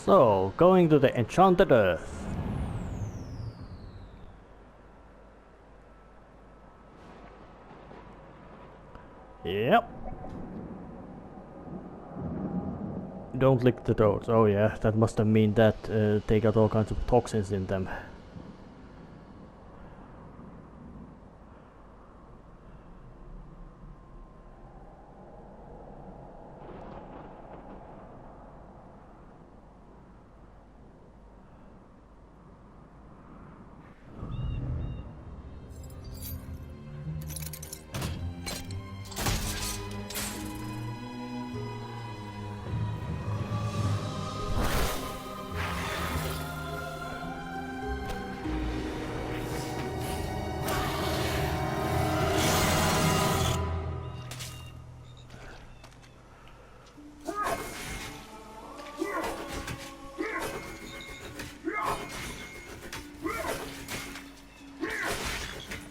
So, going to the Enchanted Earth. Yep. Don't lick the toads. Oh yeah, that must have mean that they got all kinds of toxins in them.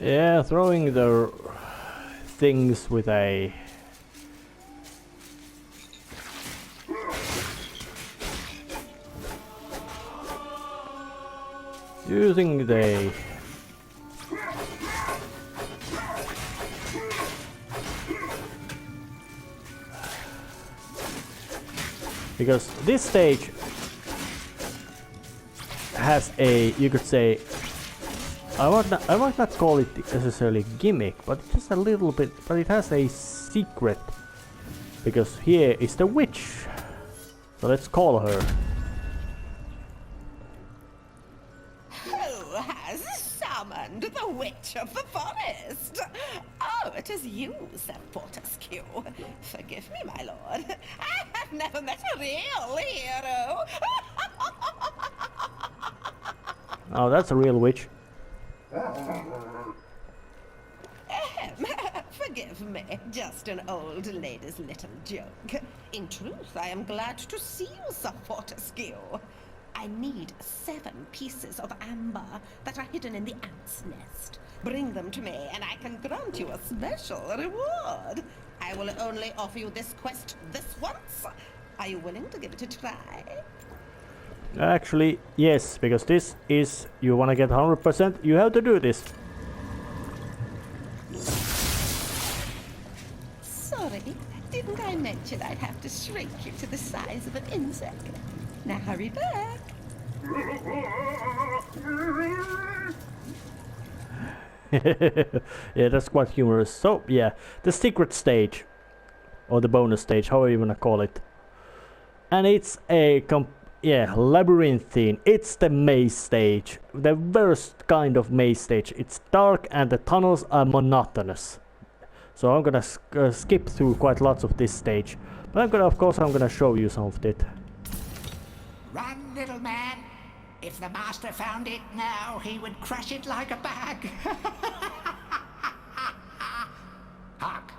Yeah, throwing the things with a... using the... because this stage has a, you could say, I might not call it necessarily gimmick, but just a little bit, but it has a secret. Because here is the witch. So let's call her. Who has summoned the witch of the forest? Oh, it is you, Sir Fortesque. Forgive me, my lord. I have never met a real hero. Oh, that's a real witch. Forgive me, just an old lady's little joke. In truth, I am glad to see you, Sir Fortesque. I need 7 pieces of amber that are hidden in the ant's nest. Bring them to me, and I can grant you a special reward. I will only offer you this quest this once. Are you willing to give it a try? Actually, yes, because this is, you wanna get 100%, you have to do this. Sorry, didn't I mention I'd have to shrink you to the size of an insect? Now hurry back. Yeah, that's quite humorous. So, yeah, the secret stage, or the bonus stage, however you wanna call it. And it's a Labyrinthine. It's the maze stage, the worst kind of maze stage. It's dark and the tunnels are monotonous. So I'm gonna skip through quite lots of this stage, but of course I'm gonna show you some of it. Run, little man. If the master found it now, he would crush it like a bag. Hark!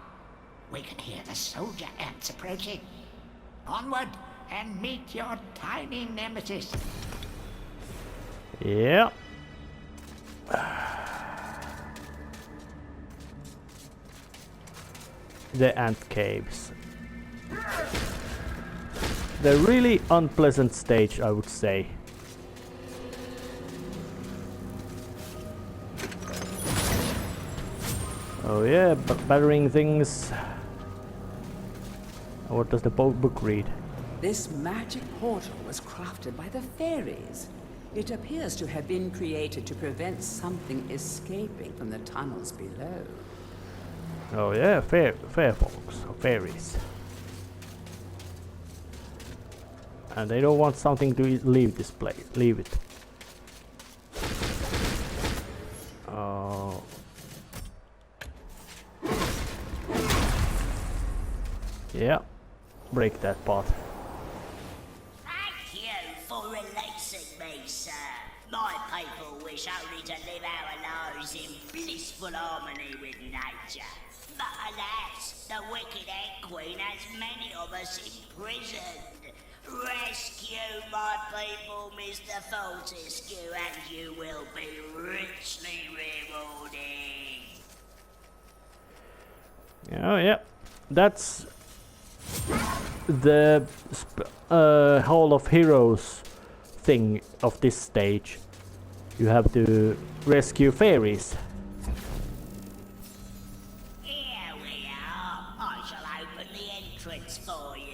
We can hear the soldier ants approaching. Onward and meet your tiny nemesis. Yeah. The ant caves. The really unpleasant stage, I would say. Oh yeah, battering things. What does the book read? This magic portal was crafted by the fairies. It appears to have been created to prevent something escaping from the tunnels below. Oh yeah, fair folks, or fairies. And they don't want something to leave this place. Leave it. Oh. Yeah, break that pot. Thank you for releasing me, sir. My people wish only to live our lives in blissful harmony with nature. But alas, the wicked Egg Queen has many of us imprisoned. Rescue my people, Mr. Fortesque, and you will be richly rewarded. Oh yeah, that's the Hall of Heroes thing of this stage. You have to rescue fairies. Here we are. I shall open the entrance for you.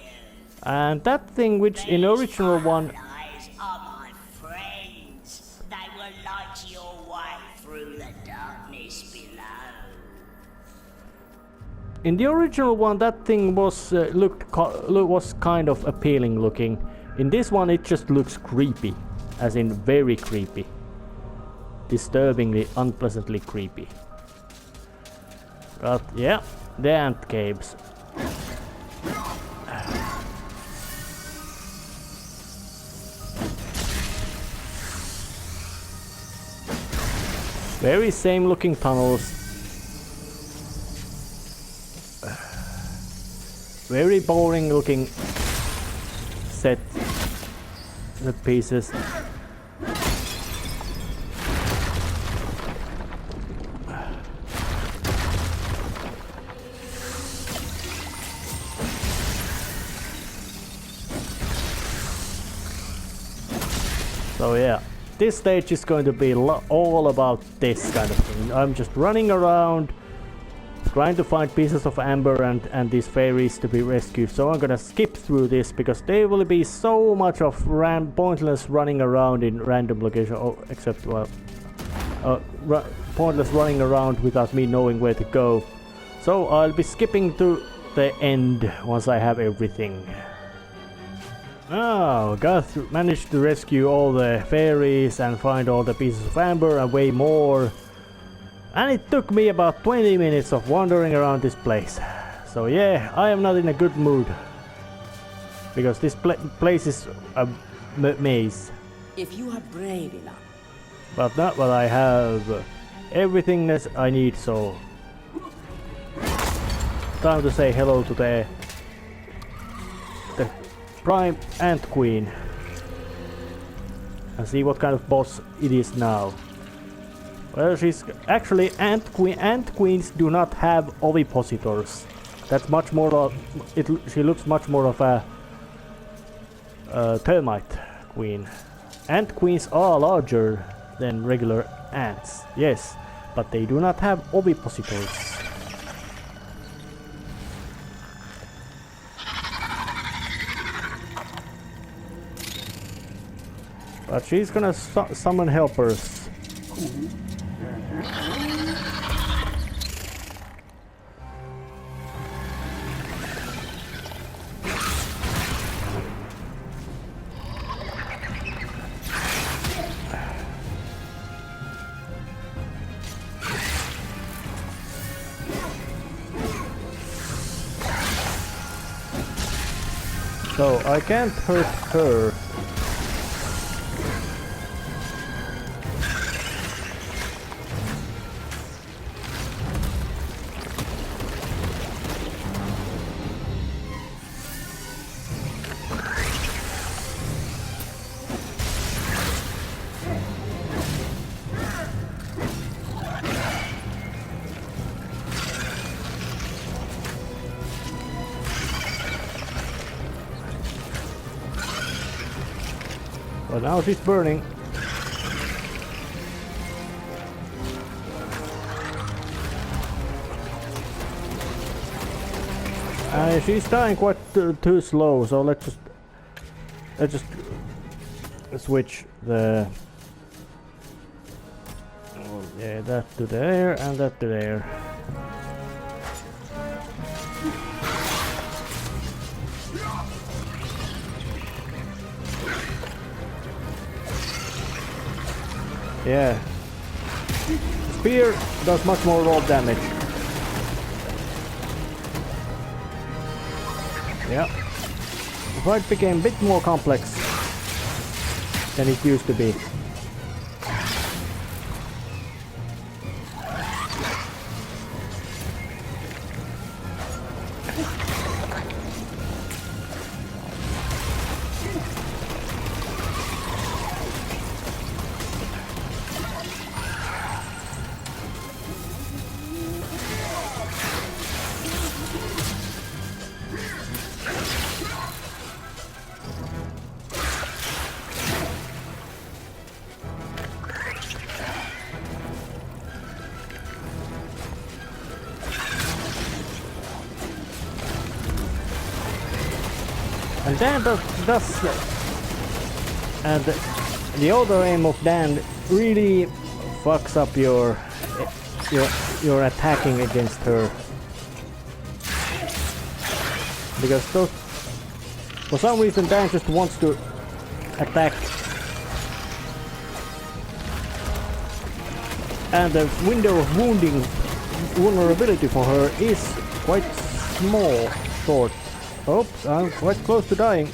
And that thing which in original one... Fireflies are my friends. They will light your way through the darkness below. In the original one that thing was was kind of appealing looking. In this one it just looks creepy. As in very creepy. Disturbingly, unpleasantly creepy. But yeah, the ant caves. Very same looking tunnels. Very boring looking set pieces. So yeah, this stage is going to be all about this kind of thing. I'm just running around, trying to find pieces of amber and these fairies to be rescued. So I'm gonna skip through this because there will be so much of pointless running around in random location. Oh, except well, pointless running around without me knowing where to go. So I'll be skipping to the end once I have everything. Oh, managed to rescue all the fairies and find all the pieces of amber and way more. And it took me about 20 minutes of wandering around this place. So yeah, I am not in a good mood. Because this place is a maze. If you are brave enough. But not what I have. Everything that I need, so... Time to say hello to the Prime Ant Queen. And see what kind of boss it is now. Well, she's actually Ant Queens do not have ovipositors. That's much more of she looks much more of a termite queen. Ant queens are larger than regular ants, yes, but they do not have ovipositors. But she's gonna summon helpers. So I can't hurt her. But now she's burning. She's dying quite too slow, so let's just switch the yeah, that to there and that to there. Yeah. Spear does much more raw damage. Yeah. The fight became a bit more complex than it used to be. Dan does and the other aim of Dan really fucks up your attacking against her, because for some reason Dan just wants to attack, and the window of wounding vulnerability for her is quite small, short. Oops, I'm quite close to dying.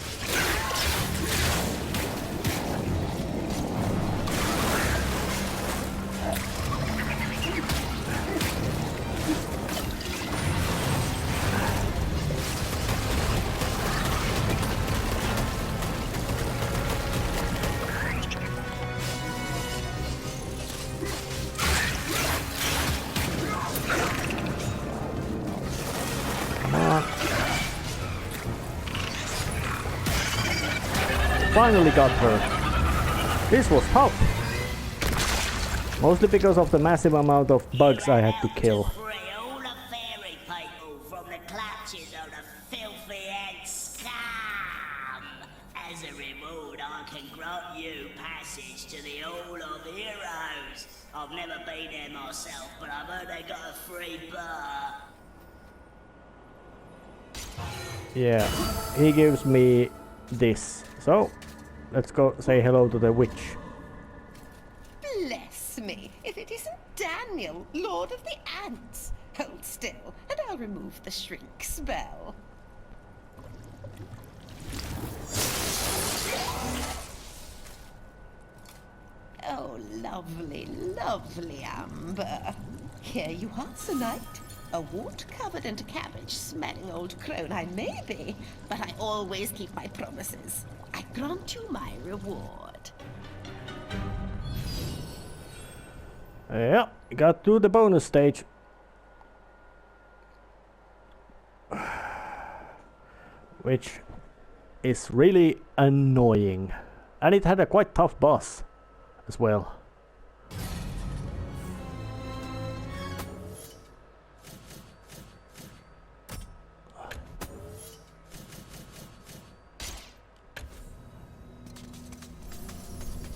Finally got her. This was tough. Mostly because of the massive amount of bugs I had to kill. Free all the fairy people from the clutches of the filthy ant scum. As a reward, I can grant you passage to the Hall of Heroes. I've never been there myself, but I've heard they got a free bar. Yeah, he gives me this. So, let's go say hello to the witch. Bless me, if it isn't Daniel, Lord of the Ants. Hold still, and I'll remove the shrink spell. Oh, lovely, lovely amber. Here you are, Sir Knight. A wart-covered and cabbage-smelling old crone I may be, but I always keep my promises. I grant you my reward. Yeah, got through the bonus stage. Which is really annoying. And it had a quite tough boss as well.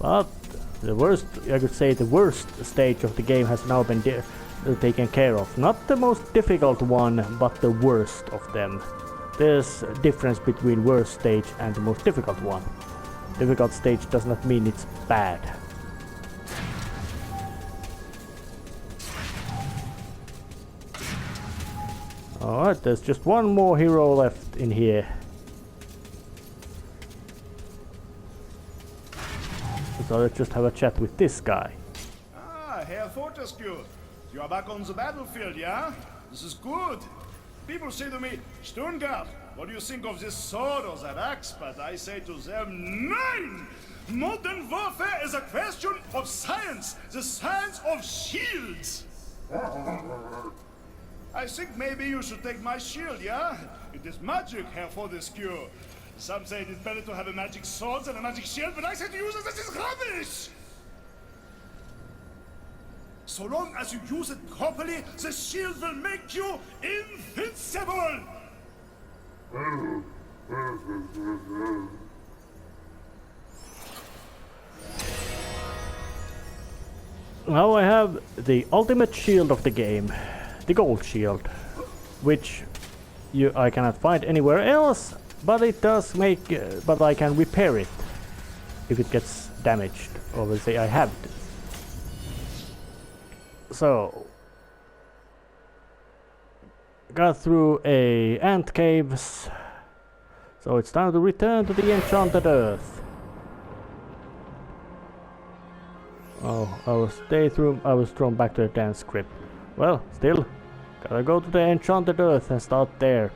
But the worst, I could say the worst stage of the game has now been taken care of. Not the most difficult one, but the worst of them. There's a difference between worst stage and the most difficult one. Difficult stage does not mean it's bad. Alright, there's just one more hero left in here. So let's just have a chat with this guy. Ah, Herr Fortesque, you are back on the battlefield, yeah? This is good. People say to me, Stungard, what do you think of this sword or that axe? But I say to them, nein! Modern warfare is a question of science, the science of shields. I think maybe you should take my shield, yeah? It is magic, Herr Fortesque. Some say it is better to have a magic sword than a magic shield, but I say to you that this is rubbish! So long as you use it properly, the shield will make you invincible! Now I have the ultimate shield of the game, the gold shield, which I cannot find anywhere else. But it does make, but I can repair it if it gets damaged. Obviously I have to. So, got through a ant caves. So it's time to return to the Enchanted Earth. Oh, I was thrown back to the dance script. Well, still, gotta go to the Enchanted Earth and start there.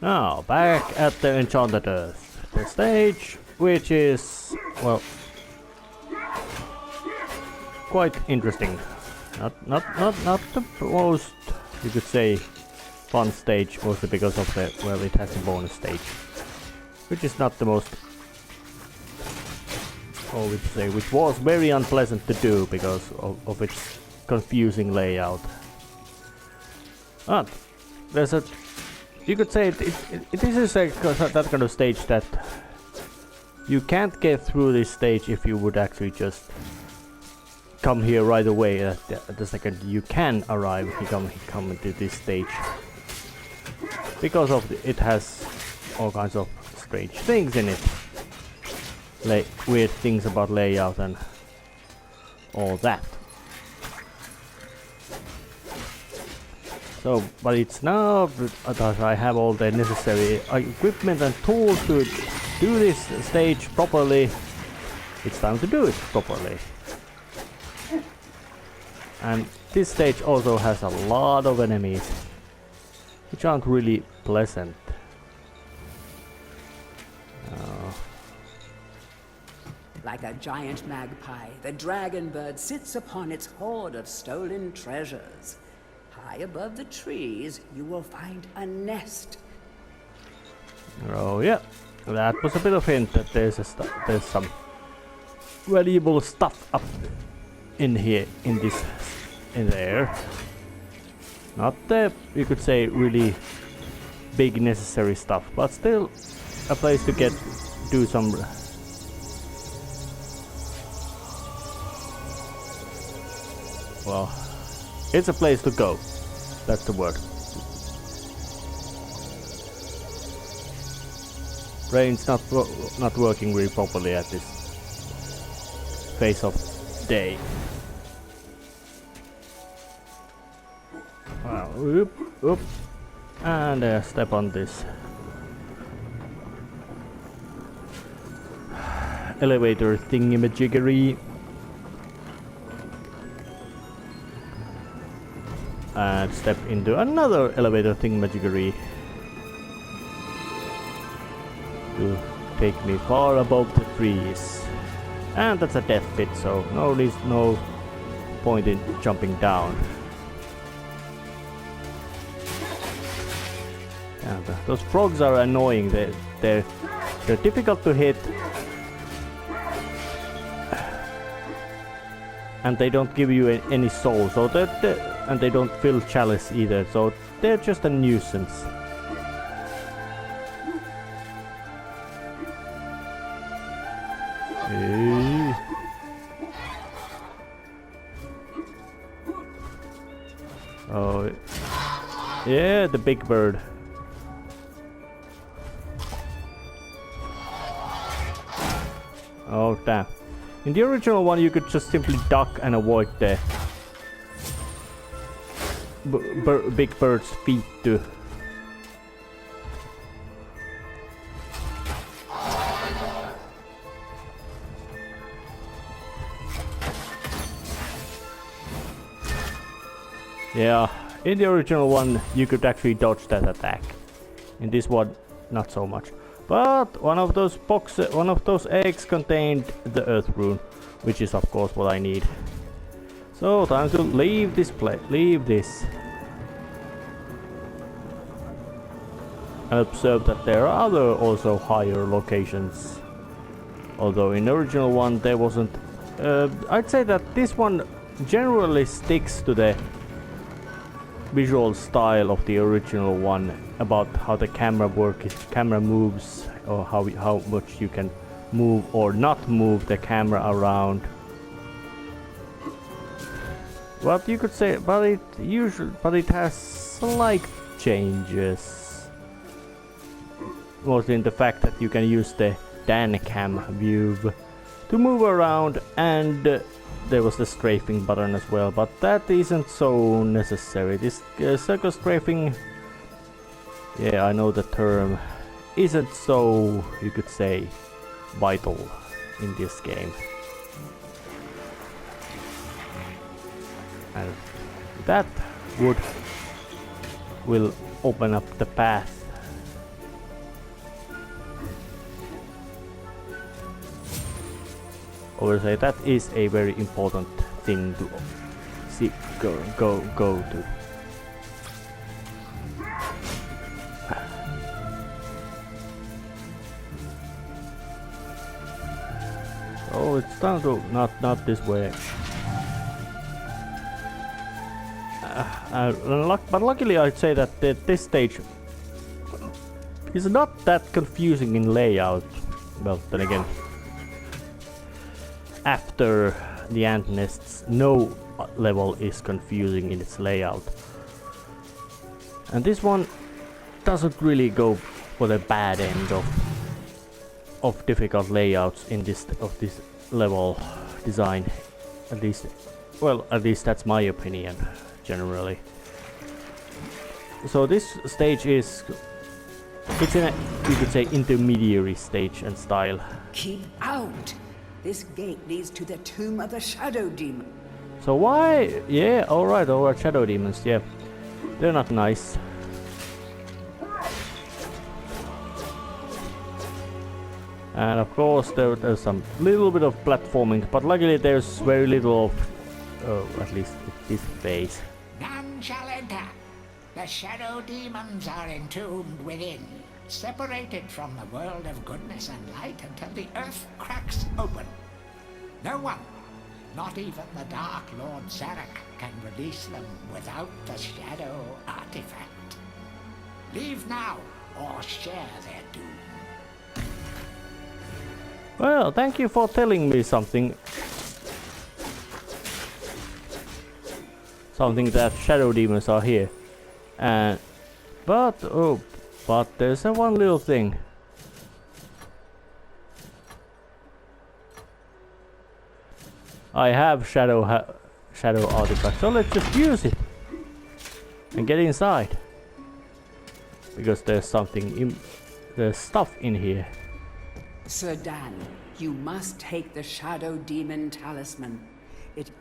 Now, back at the Enchanted Earth. The stage, which is, well, quite interesting. Not the most, you could say, fun stage, mostly because of the, well, it has a bonus stage. Which is not the most, which was very unpleasant to do because of its confusing layout. But there's a you could say this is that kind of stage that you can't get through this stage if you would actually just come here right away at the second you can arrive. You come into this stage because of it has all kinds of strange things in it, like weird things about layout and all that. So, but it's now that I have all the necessary equipment and tools to do this stage properly, it's time to do it properly. And this stage also has a lot of enemies, which aren't really pleasant. Like a giant magpie, the dragon bird sits upon its hoard of stolen treasures. High above the trees, you will find a nest. Oh yeah, that was a bit of hint that there's some valuable stuff up in here, in there. Not the, you could say, really big necessary stuff, but still a place to do some. Well, it's a place to go. That's the word. Brain's not working really properly at this phase of day. Wow, oop, and step on this elevator thingamajiggery. And step into another elevator thingamajiggery to take me far above the trees. And that's a death pit, so no point in jumping down. And those frogs are annoying. They're difficult to hit, and they don't give you any soul. So and they don't fill chalice either. So they're just a nuisance. Oh, yeah, the big bird. Oh damn. In the original one you could just simply duck and avoid the big bird's feet too. Yeah, in the original one you could actually dodge that attack. In this one, not so much. But one of those eggs contained the earth rune, which is of course what I need. So time to leave this place. Leave this. And observe that there are other also higher locations. Although in the original one there wasn't. I'd say that this one generally sticks to the visual style of the original one, about how the camera moves, or how much you can move or not move the camera around. But you could say, but it has slight changes. Mostly in the fact that you can use the Dan cam view to move around, and there was the strafing button as well, but that isn't so necessary. This circle strafing, yeah, I know the term, isn't so, you could say, vital in this game. And that will open up the path. Or say that is a very important thing to see, go to. Oh, it's time to not this way. But luckily I'd say that this stage It's not that confusing in layout. Well, then again, after the ant nests, no level is confusing in its layout. And this one doesn't really go for the bad end of difficult layouts in this level design. At least, well, at least that's my opinion generally. So this stage is, it's in a, you could say, intermediary stage and style. Keep out! This gate leads to the tomb of the shadow demon. So why? Yeah, alright, shadow demons, yeah. They're not nice. And of course there's some little bit of platforming, but luckily there's very little of, at least this phase. None shall enter. The shadow demons are entombed within, separated from the world of goodness and light until the earth cracks open. No one, not even the Dark Lord Zarek, can release them without the shadow artifact. Leave now, or share their doom. Well, thank you for telling me something. Something that shadow demons are here. But there's one little thing. I have shadow artifact, so let's just use it and get inside. Because there's there's stuff in here. Sir Dan, you must take the shadow demon talisman. It...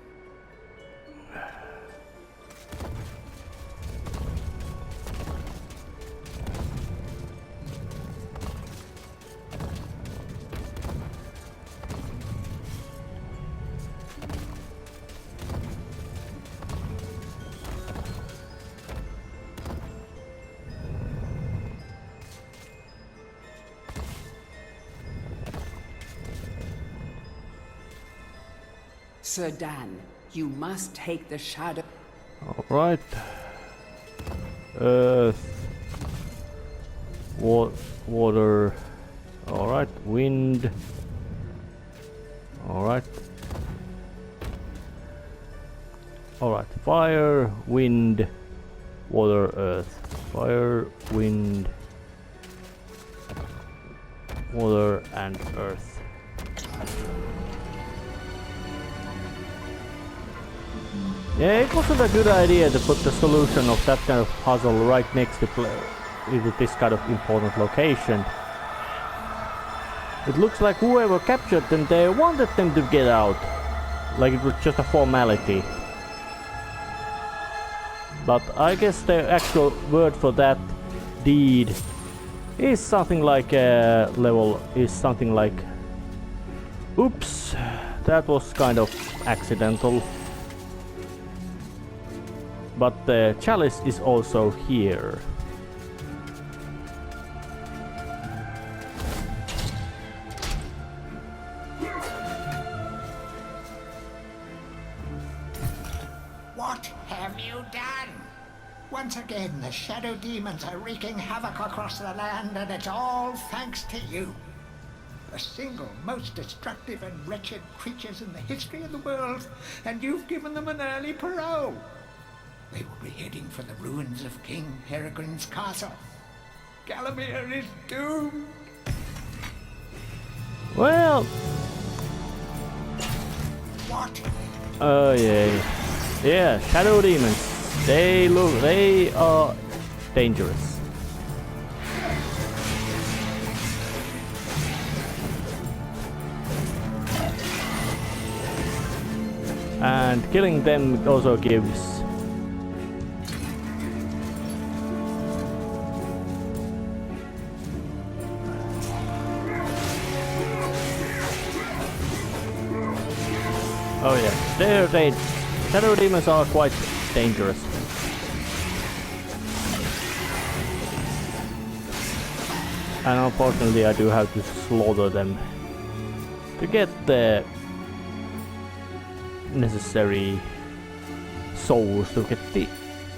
Sir Dan, you must take the shadow... Alright. Earth. Water. Alright. Wind. Alright. Alright. Fire, wind, water, earth. Fire, wind, water, and earth. Yeah, it wasn't a good idea to put the solution of that kind of puzzle right next to this kind of important location. It looks like whoever captured them, they wanted them to get out. Like it was just a formality. But I guess the actual word for that deed is something like oops, that was kind of accidental. But the chalice is also here. What have you done? Once again, the shadow demons are wreaking havoc across the land, and it's all thanks to you. The single most destructive and wretched creatures in the history of the world, and you've given them an early parole. They will be heading for the ruins of King Peregrine's castle. Galamir is doomed. Well... What? Oh yeah. Yeah, shadow demons. They are dangerous. And killing them also gives oh yeah, shadow demons are quite dangerous. And unfortunately I do have to slaughter them to get the necessary souls to get the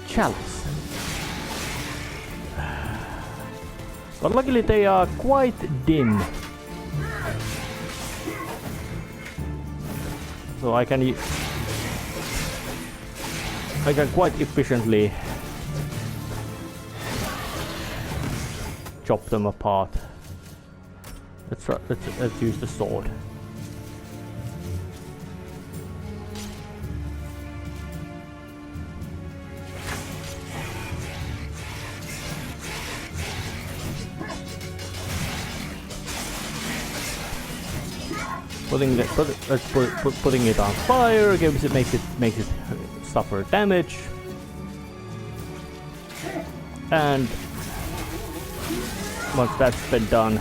chalice. But luckily they are quite dim. So I can quite efficiently chop them apart. Let's use the sword. Putting it on fire makes it suffer damage, and once that's been done,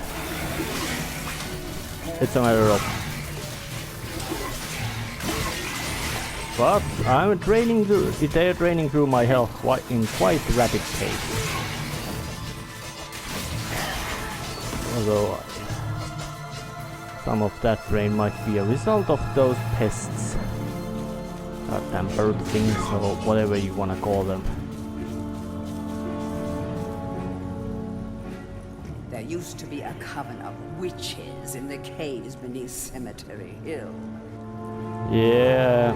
it's a matter of. But I'm draining they're draining through my health in quite rapid pace. Although some of that drain might be a result of those pests, tempered things, or whatever you want to call them. There used to be a coven of witches in the caves beneath Cemetery Hill. Yeah.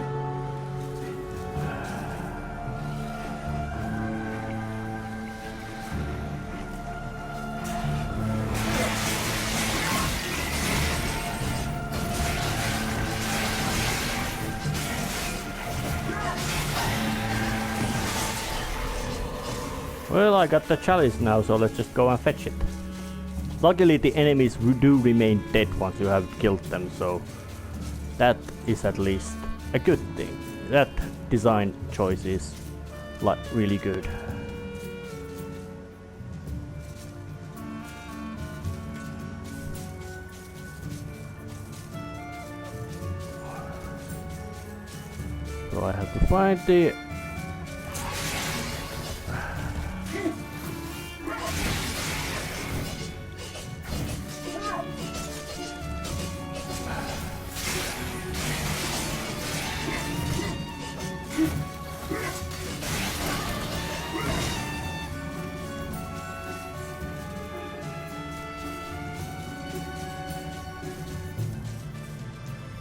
Well, I got the chalice now, so let's just go and fetch it. Luckily the enemies do remain dead once you have killed them, so that is at least a good thing. That design choice is like really good. So I have to find the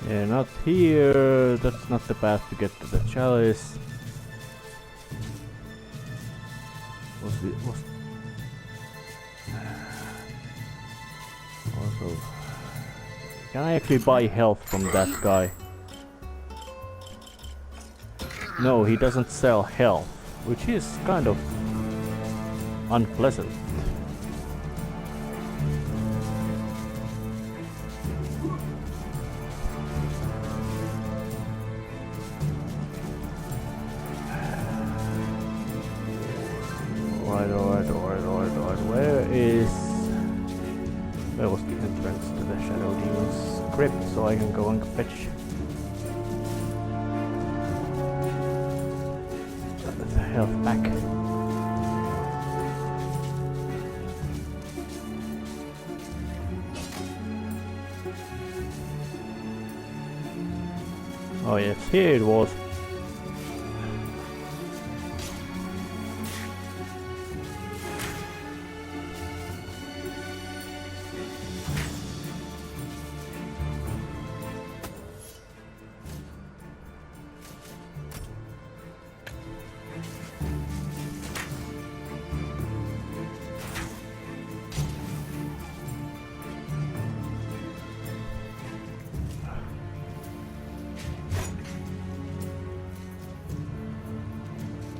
yeah, not here. That's not the path to get to the chalice. Also, can I actually buy health from that guy? No, he doesn't sell health, which is kind of unpleasant. Where was the entrance to the Shadow Demon's crypt, so I can go and fetch the health back. Oh yes, here it was.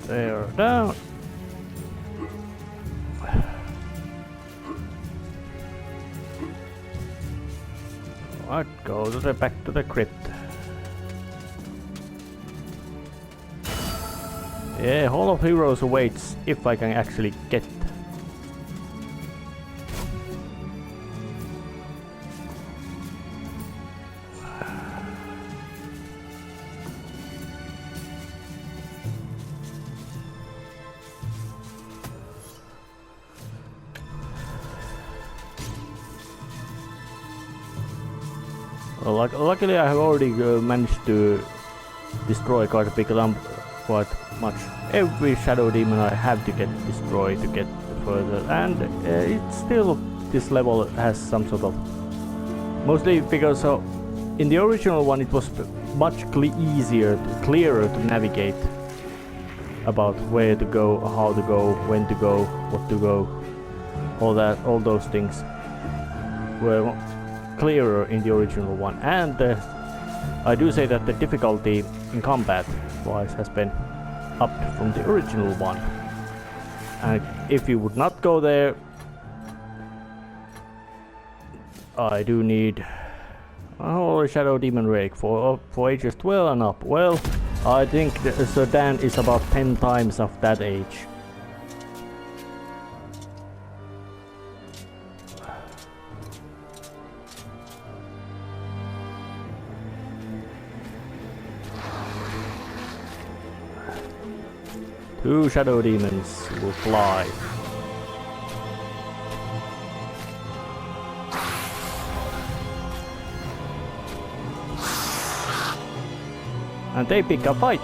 There, down. I'd go back to the crypt. Yeah, Hall of Heroes awaits if I can actually get. Well, luckily I have already managed to destroy quite much every shadow demon I have to get destroyed to get the further, and it's still, this level has some sort of, mostly because in the original one it was much easier, clearer to navigate about where to go, how to go, when to go, what to go, all those things were clearer in the original one, and I do say that the difficulty in combat wise has been upped from the original one. And if you would not go there, I do need a Holy Shadow Demon Rake for ages 12 and up. Well, I think Sir Dan is about 10 times of that age. Two shadow demons will fly. And they pick a fight.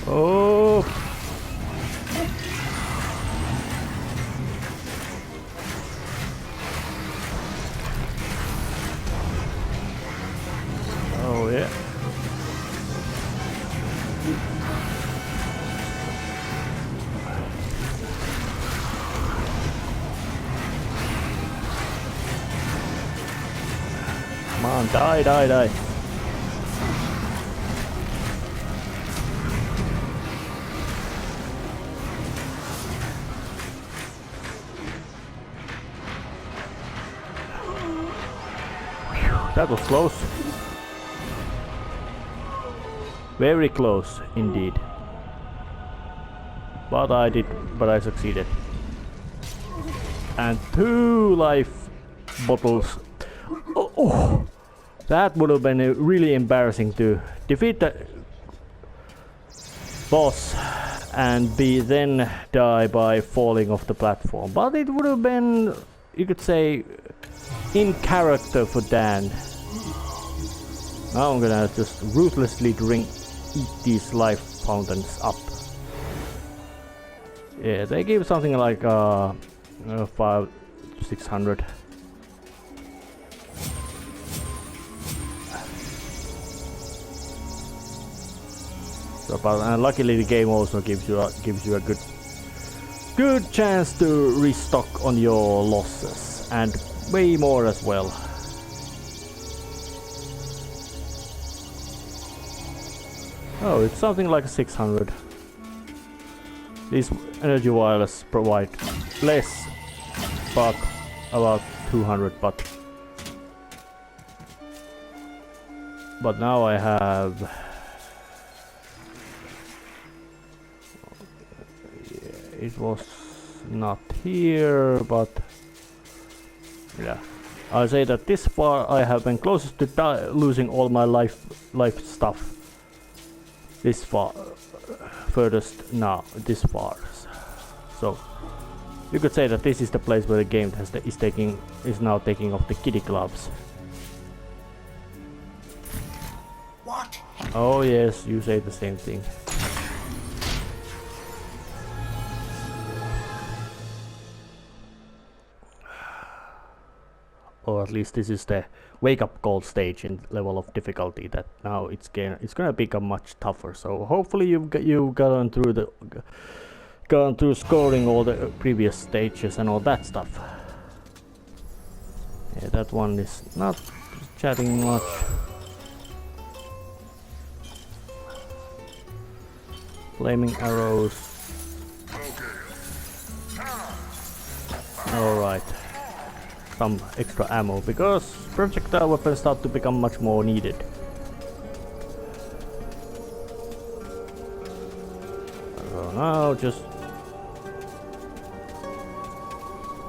Oh! Oh yeah. Come on, die, die, die. That was close. Very close indeed. But I succeeded. And 2 life bottles. Oh, that would have been really embarrassing to defeat the boss and then die by falling off the platform. But it would have been, you could say, in character for Dan. Now I'm gonna just ruthlessly eat these life fountains up. Yeah, they give something like 500-600. So, but luckily the game also gives you a good chance to restock on your losses, and way more as well. Oh, it's something like 600. These energy vials provide less, but about 200. But now I have. Yeah, it was not here, but yeah. I'll say that this far I have been closest to losing all my life stuff. This far, furthest now, this far. So you could say that this is the place where the game is now taking off the kitty gloves. What? Oh yes, you say the same thing. Or at least this is the wake-up call stage in level of difficulty that now it's gonna become much tougher. So hopefully you've gone through scoring all the previous stages and all that stuff. Yeah, that one is not chatting much. Flaming arrows. All right. Some extra ammo, because projectile weapons start to become much more needed. So now just...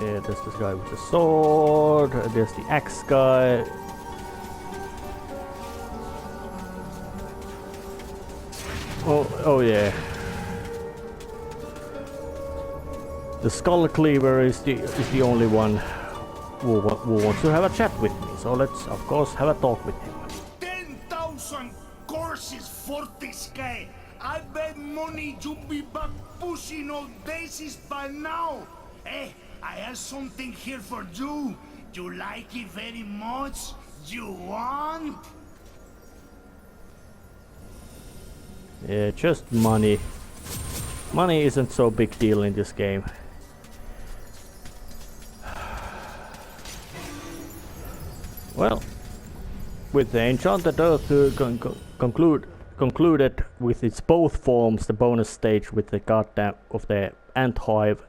Yeah, there's this guy with the sword, there's the axe guy. Oh yeah. The Skull Cleaver is the only one who wants to have a chat with me. So let's of course have a talk with him. 10,000 courses, Fortesque. I bet money you be back pushing all daisies by now. Eh, I have something here for you. You like it very much? You want? Yeah, just money. Money isn't so big deal in this game. Well, with the Enchanted Earth concluded with its both forms, the bonus stage with the goddamn of the ant hive,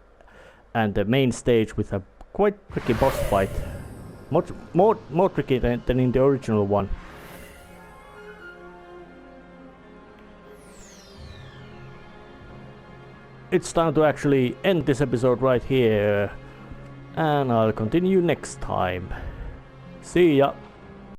and the main stage with a quite tricky boss fight, much more tricky than in the original one. It's time to actually end this episode right here, and I'll continue next time. See ya!